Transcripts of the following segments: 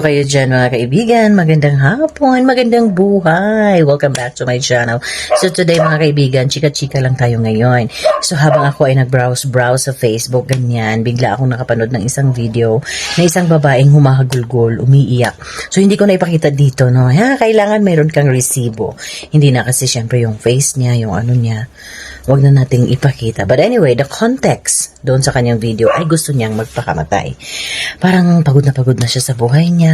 Kayo dyan mga kaibigan, magandang hapon, magandang buhay. Welcome back to my channel. So today mga kaibigan, chika-chika lang tayo ngayon. So habang ako ay nag-browse sa Facebook, ganyan, bigla akong nakapanood ng isang video na isang babaeng humahagulgol, umiiyak. So hindi ko na ipakita dito, no? Kailangan mayroon kang resibo. Hindi na kasi syempre yung face niya, yung ano niya. Wag na nating ipakita. But anyway, the context doon sa kanyang video ay gusto niyang magpakamatay. Parang pagod na siya sa buhay niya,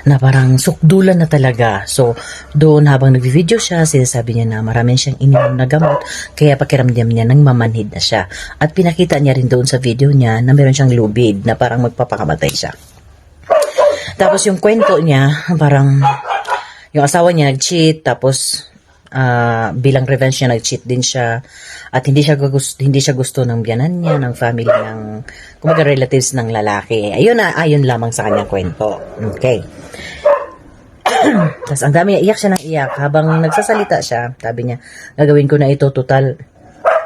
na parang sukdulan na talaga. So, doon habang nag-video siya, sinasabi niya na maraming siyang ininom na gamot, kaya pakiramdam niya nang mamanhid na siya. At pinakita niya rin doon sa video niya na meron siyang lubid na parang magpapakamatay siya. Tapos yung kwento niya, parang yung asawa niya nag-cheat, tapos bilang revenge niya nag-cheat din siya at hindi siya gusto ng biyanan niya, ng family ng kumbaga relatives ng lalaki. Ayun lamang sa kanyang kwento. Okay. Tapos ang dami niya, iyak siya ng iyak habang nagsasalita siya. Sabi niya, gagawin ko na ito total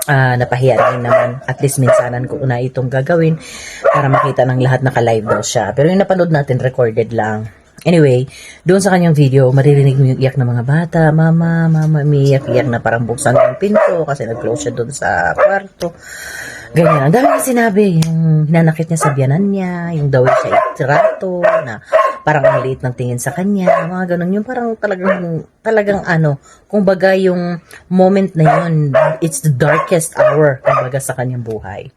napahiya rin naman. At least minsanan ko na itong gagawin para makita ng lahat naka-live daw siya. Pero yung napanood natin recorded lang. Anyway, doon sa kanyang video, maririnig mo yung iyak ng mga bata. Mama, umiiyak-iyak na parang buksan yung pinto kasi nag-close siya doon sa kwarto. Ganyan. Ang dami niya sinabi. Yung hinanakit niya sa biyanan niya, yung daw siya itrato, na parang ang liit ng tingin sa kanya, mga ganun. Yung parang talagang kung baga yung moment na yun, it's the darkest hour, kung baga sa kanyang buhay.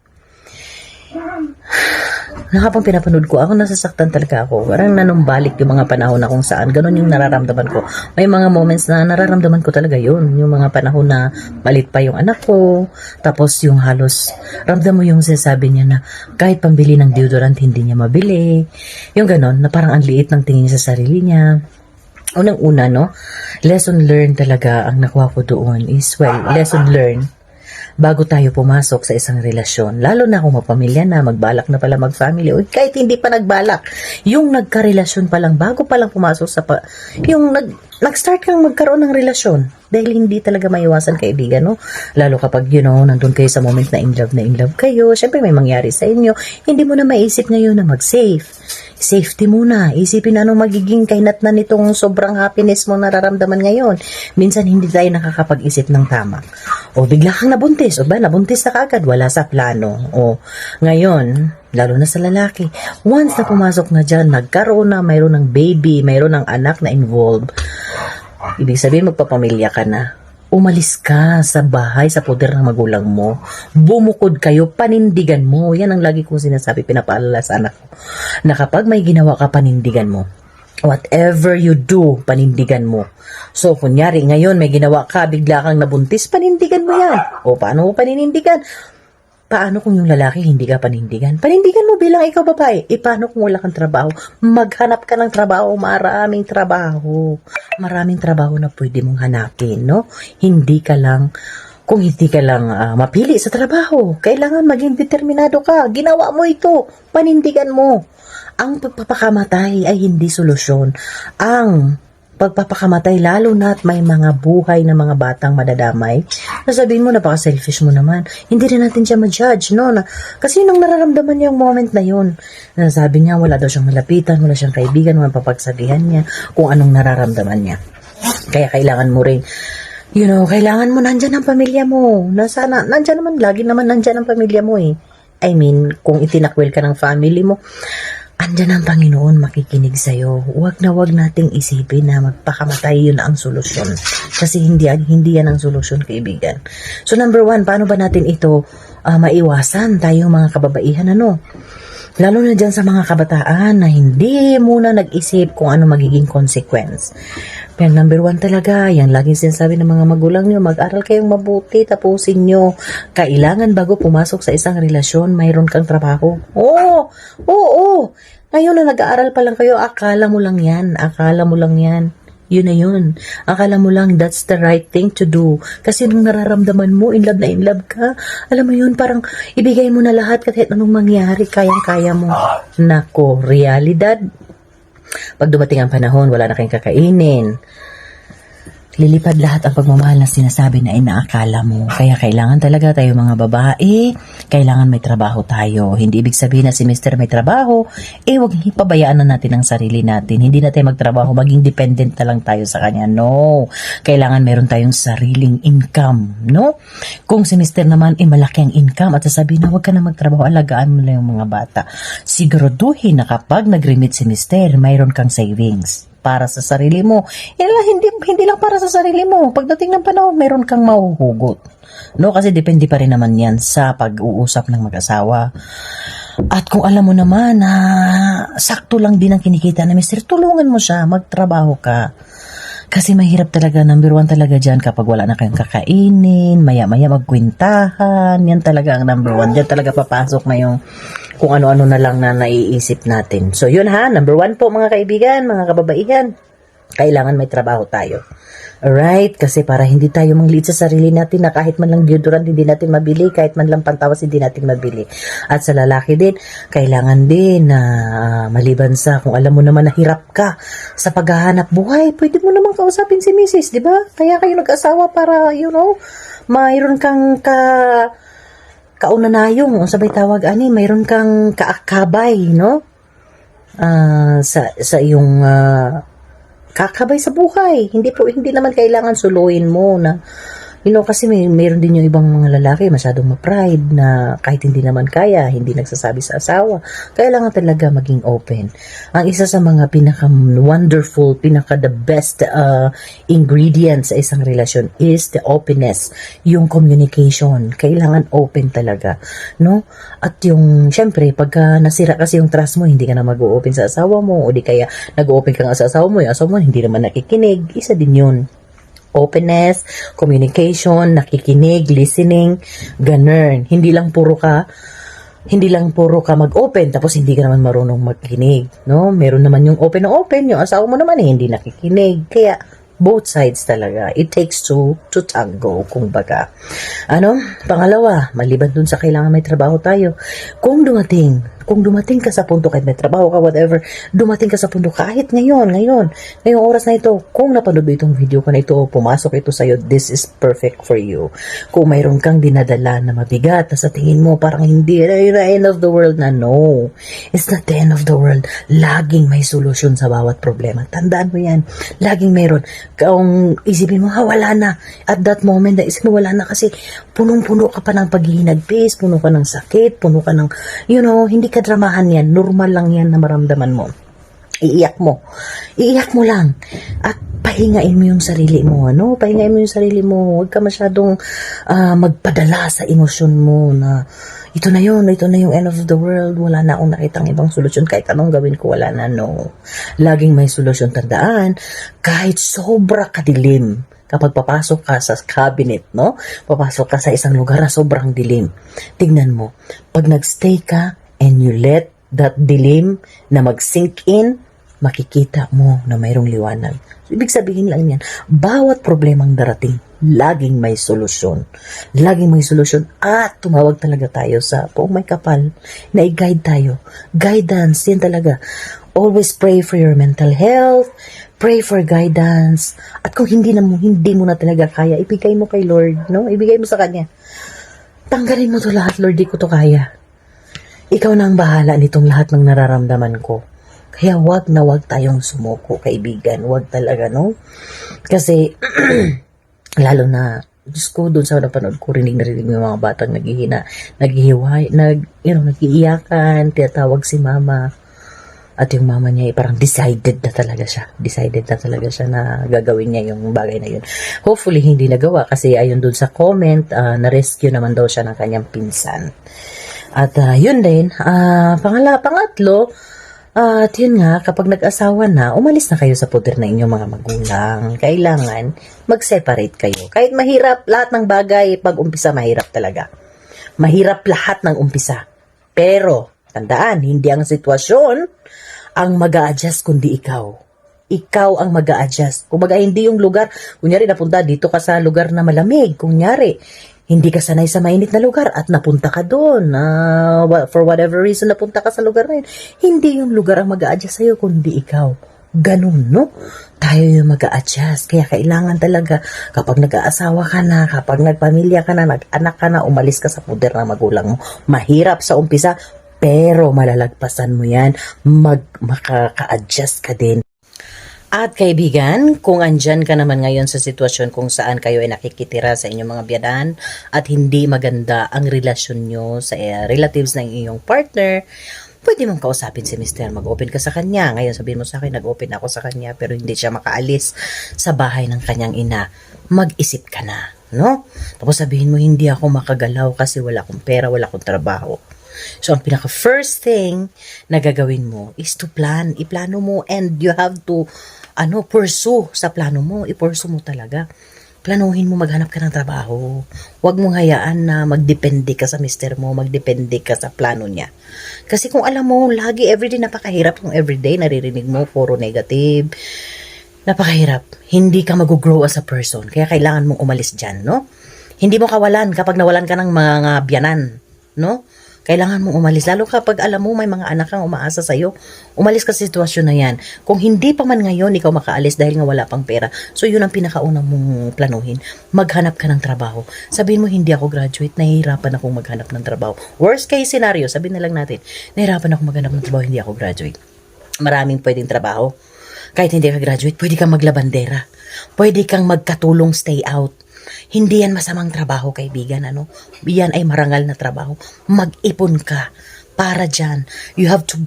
Nakapang pinapanood ko, ako nasasaktan talaga ako. Parang nanumbalik yung mga panahon na kung saan ganun yung nararamdaman ko. May mga moments na nararamdaman ko talaga yun. Yung mga panahon na malit pa yung anak ko. Tapos yung halos, ramdam mo yung sinasabi niya na kahit pambili ng deodorant hindi niya mabili. Yung ganun, na parang ang liit ng tingin niya sa sarili niya. Unang-una, no? Lesson learned talaga ang nakuha ko doon is, lesson learned bago tayo pumasok sa isang relasyon, lalo na kung mapamilya na, magbalak na pala mag-family, o kahit hindi pa nagbalak, yung nagka-relasyon pa lang, bago pa lang pumasok sa, yung nag-start kang magkaroon ng relasyon, dahil hindi talaga maiwasan kaibigan, no? Lalo kapag, nandun kayo sa moment na in love kayo, syempre may mangyari sa inyo, hindi mo na maisip ngayon na mag-safe. Safety muna. Isipin anong magiging kainat na nitong sobrang happiness mo nararamdaman ngayon. Minsan hindi tayo nakakapag-isip ng tama. O bigla kang nabuntis. O ba, nabuntis na kaagad. Wala sa plano. O ngayon, lalo na sa lalaki, once na pumasok na dyan, nagkaroon na, mayroon ng baby, mayroon ng anak na involved. Ibig sabihin, magpapamilya ka na. Umalis ka sa bahay, sa poder ng magulang mo. Bumukod kayo, panindigan mo. Yan ang lagi kong sinasabi, pinapaalala sa anak ko. Na kapag may ginawa ka, panindigan mo. Whatever you do, panindigan mo. So, kunyari, ngayon may ginawa ka, bigla kang nabuntis, panindigan mo yan. O, paano mo paninindigan? Paano kung yung lalaki hindi ka panindigan? Panindigan mo bilang ikaw babae. Paano kung wala kang trabaho? Maghanap ka ng trabaho. Maraming trabaho. Maraming trabaho na pwede mong hanapin, no? Kung hindi ka lang mapili sa trabaho, kailangan maging determinado ka. Ginawa mo ito. Panindigan mo. Ang pagpapakamatay ay hindi solusyon. Ang pagpapakamatay, lalo na at may mga buhay na mga batang madadamay, nasabihin mo, napaka-selfish mo naman. Hindi rin natin siya ma-judge, no? Kasi nung nararamdaman niya yung moment na yun, nasabi niya, wala daw siyang malapitan, wala siyang kaibigan, wala papagsabihan niya kung anong nararamdaman niya. Kaya kailangan mo rin, kailangan mo nandyan ang pamilya mo. Nandyan naman, lagi naman nandyan ang pamilya mo eh. I mean, kung itinakwil ka ng family mo, andyan ang Panginoon makikinig sa'yo. Huwag nating isipin na magpakamatay, yun ang solusyon. Kasi hindi yan ang solusyon, kaibigan. So number 1, paano ba natin ito maiwasan tayong mga kababaihan, Lalo na dyan sa mga kabataan na hindi muna nag-isip kung ano magiging consequence. Pero number 1 talaga, yan laging sinasabi ng mga magulang nyo, mag-aral kayong mabuti, tapusin nyo. Kailangan bago pumasok sa isang relasyon, mayroon kang trabaho. Oo. Ngayon na nag-aaral pa lang kayo, akala mo lang yan. Yun na yun. Akala mo lang that's the right thing to do. Kasi nung nararamdaman mo, in love ka, alam mo yun, parang ibigay mo na lahat kahit anong mangyari, kayang-kaya mo. Nako, realidad. Pag dumating ang panahon, wala na kayong kakainin. lilipad lahat ang pagmamahal na sinasabi na inaakala mo. Kaya kailangan talaga tayo mga babae, kailangan may trabaho tayo. Hindi ibig sabihin na si Mr. may trabaho, huwag pabayaan na natin ang sarili natin. Hindi na tayo magtrabaho, maging dependent na lang tayo sa kanya. No. Kailangan meron tayong sariling income, no? Kung si Mr. naman malaki ang income at sasabihin na huwag ka na magtrabaho, alagaan mo lang yung mga bata. Siguraduhin na kapag nag-remit si Mr., mayroon kang savings para sa sarili mo. Hindi lang para sa sarili mo. Pagdating ng panahon, meron kang mahuhugot. No, kasi depende pa rin naman yan sa pag-uusap ng mag-asawa. At kung alam mo naman na sakto lang din ang kinikita na Mr., tulungan mo siya, magtrabaho ka. Kasi mahirap talaga, number one talaga dyan kapag wala na kayong kakainin, maya-maya magkwentahan, yan talaga ang number one. Dyan talaga papasok na yung kung ano-ano na lang na naiisip natin. So yun ha, number one po mga kaibigan, mga kababaihan, kailangan may trabaho tayo. Alright? Kasi para hindi tayo mangliit sa sarili natin na kahit man lang deodorant hindi natin mabili, kahit man lang pantawas hindi natin mabili. At sa lalaki din, kailangan din na maliban sa kung alam mo naman na hirap ka sa paghahanap buhay, pwede mo naman kausapin si Mrs., di ba? Kaya kayo nag-asawa para, mayroon kang kaunanayong, o sabay tawag mayroon kang kaakabay, no? Sa iyong kakabay sa buhay. Hindi naman kailangan suluin mo na kasi mayroon din yung ibang mga lalaki masyadong ma-pride na kahit hindi naman kaya, hindi nagsasabi sa asawa. Kailangan talaga maging open. Ang isa sa mga pinaka-wonderful, pinaka-the best ingredients sa isang relasyon is the openness, yung communication. Kailangan open talaga, no? At yung, syempre, pagka nasira kasi yung trust mo, hindi ka na mag-open sa asawa mo, o di kaya nag-open ka nga sa asawa mo, yung asawa mo hindi naman nakikinig, isa din yun. Openness, communication, nakikinig, listening, ganun. Hindi lang puro ka mag-open tapos hindi ka naman marunong magkinig, no? Meron naman yung open na open, yung asawa mo naman hindi nakikinig. Kaya both sides talaga. It takes two to tango, kung baga. Pangalawa, maliban dun sa kailangan may trabaho tayo. Kung dumating ka sa punto, kahit may trabaho ka, whatever, dumating ka sa punto, kahit ngayong oras na ito, kung napanood mo itong video ko na ito, pumasok ito sa'yo, this is perfect for you. Kung mayroon kang dinadala na mabigat, sa tingin mo, parang hindi, the end of the world na, no. It's not the end of the world. Laging may solusyon sa bawat problema. Tandaan mo yan. Laging mayroon. Kung isipin mo, wala na. At that moment, isip mo, wala na kasi punong-puno ka pa ng paghihinagpis, puno ka ng sakit, puno ka ng, hindi ka dramahan yan. Normal lang yan na maramdaman mo. Iiyak mo lang. At pahingain mo yung sarili mo, Pahingain mo yung sarili mo. Huwag ka masyadong magpadala sa emosyon mo na ito na yung end of the world. Wala na akong nakitang ibang solusyon. Kahit anong gawin ko, wala na, no. Laging may solusyon. Tandaan, kahit sobra kadilim, kapag papasok ka sa cabinet, no? Papasok ka sa isang lugar na sobrang dilim. Tignan mo, pag nagstay ka and you let that dilim na mag-sink in, makikita mo na mayroong liwanag. So, ibig sabihin lang yan, bawat problemang darating, laging may solusyon. Laging may solusyon at tumawag talaga tayo sa may kapal na i-guide tayo. Guidance, yan talaga. Always pray for your mental health, pray for guidance, at kung hindi mo na talaga kaya, ibigay mo kay Lord, no? Ibigay mo sa Kanya. Tanggalin mo to lahat, Lord, di ko to kaya. Ikaw na ang bahala nitong lahat ng nararamdaman ko. Kaya wag tayong sumuko, kaibigan. Wag talaga, no? Kasi, lalo na, Diyos ko, doon sa napanood ko, rinig yung mga batang naghihina, nag-iiyakan, tinatawag si mama. At yung mama niya, parang decided na talaga siya. Na gagawin niya yung bagay na yun. Hopefully, hindi nagawa kasi ayon doon sa comment, na-rescue naman daw siya ng kanyang pinsan. At yun din, pangatlo, at yun nga, kapag nag-asawa na, umalis na kayo sa puder na inyong mga magulang. Kailangan mag-separate kayo. Kahit mahirap, lahat ng bagay, pag umpisa, mahirap talaga. Mahirap lahat ng umpisa. Pero, tandaan, hindi ang sitwasyon ang mag-a-adjust kundi ikaw. Ikaw ang mag-a-adjust. Kung hindi yung lugar, kunyari napunta dito ka sa lugar na malamig, kunyari, hindi ka sanay sa mainit na lugar at napunta ka doon. For whatever reason, napunta ka sa lugar na yun. Hindi yung lugar ang mag-a-adjust sa'yo, kundi ikaw. Ganun, no? Tayo yung mag-a-adjust. Kaya kailangan talaga, kapag nag-aasawa ka na, kapag nagpamilya ka na, nag-anak ka na, umalis ka sa puder ng magulang mo. Mahirap sa umpisa, pero malalagpasan mo yan. Makaka-adjust ka din. At kaibigan, kung andyan ka naman ngayon sa sitwasyon kung saan kayo ay nakikitira sa inyong mga biyanan at hindi maganda ang relasyon nyo sa relatives ng iyong partner, pwede mong kausapin si Mr. Mag-open ka sa kanya. Ngayon sabihin mo sa akin, nag-open ako sa kanya pero hindi siya makaalis sa bahay ng kanyang ina. Mag-isip ka na, no? Tapos sabihin mo, hindi ako makagalaw kasi wala akong pera, wala akong trabaho. So, ang pinaka-first thing na gagawin mo is to plan. Iplano mo and you have to pursue sa plano mo. I-pursue mo talaga. Planuhin mo maghanap ka ng trabaho. Huwag mong hayaan na magdepende ka sa mister mo, magdepende ka sa plano niya. Kasi kung alam mo, lagi everyday napakahirap kung everyday naririnig mo, puro negative. Napakahirap. Hindi ka mag-grow as a person. Kaya kailangan mong umalis dyan, no? Hindi mo kawalan kapag nawalan ka ng mga biyanan, no? Kailangan mong umalis. Lalo kapag alam mo may mga anak kang umaasa sa'yo, umalis ka sa sitwasyon na yan. Kung hindi pa man ngayon, ikaw makaalis dahil nga wala pang pera. So, yun ang pinakaunang mong planuhin. Maghanap ka ng trabaho. Sabihin mo, hindi ako graduate, nahihirapan akong maghanap ng trabaho. Worst case scenario, sabihin na lang natin, nahihirapan akong maghanap ng trabaho, hindi ako graduate. Maraming pwedeng trabaho. Kahit hindi ka graduate, pwede kang maglabandera. Pwede kang magkatulong stay out. Hindi yan masamang trabaho, kaibigan, Yan ay marangal na trabaho. Mag-ipon ka para dyan. You have to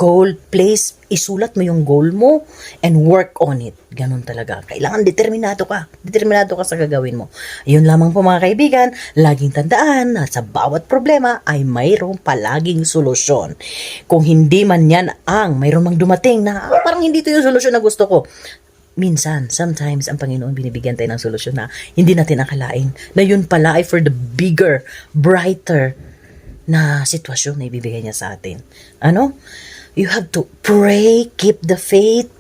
isulat mo yung goal mo and work on it. Ganun talaga. Kailangan determinado ka. Determinado ka sa gagawin mo. Yun lamang po mga kaibigan, laging tandaan na sa bawat problema ay mayroong palaging solusyon. Kung hindi man yan mayroong mang dumating na parang hindi ito yung solusyon na gusto ko. Sometimes, ang Panginoon binibigyan tayo ng solusyon na hindi natin akalain. Na yun pala ay for the bigger, brighter na sitwasyon na ibibigay niya sa atin. You have to pray, keep the faith,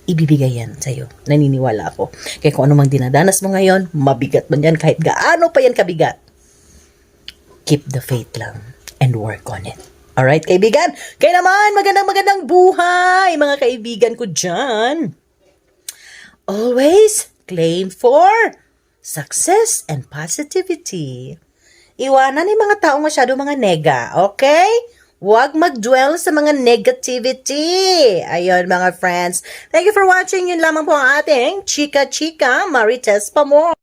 ibibigay yan sa'yo. Naniniwala ako. Kaya kung ano mang dinadanas mo ngayon, mabigat man yan, kahit gaano pa yan kabigat. Keep the faith lang and work on it. Alright, kaibigan? Kaya naman, magandang buhay, mga kaibigan ko dyan. Always claim for success and positivity. Iwanan yung mga taong masyado mga nega, okay? Huwag mag-dwell sa mga negativity. Ayun mga friends. Thank you for watching. Yun lamang po ang ating Chika Chika Marites Pamor.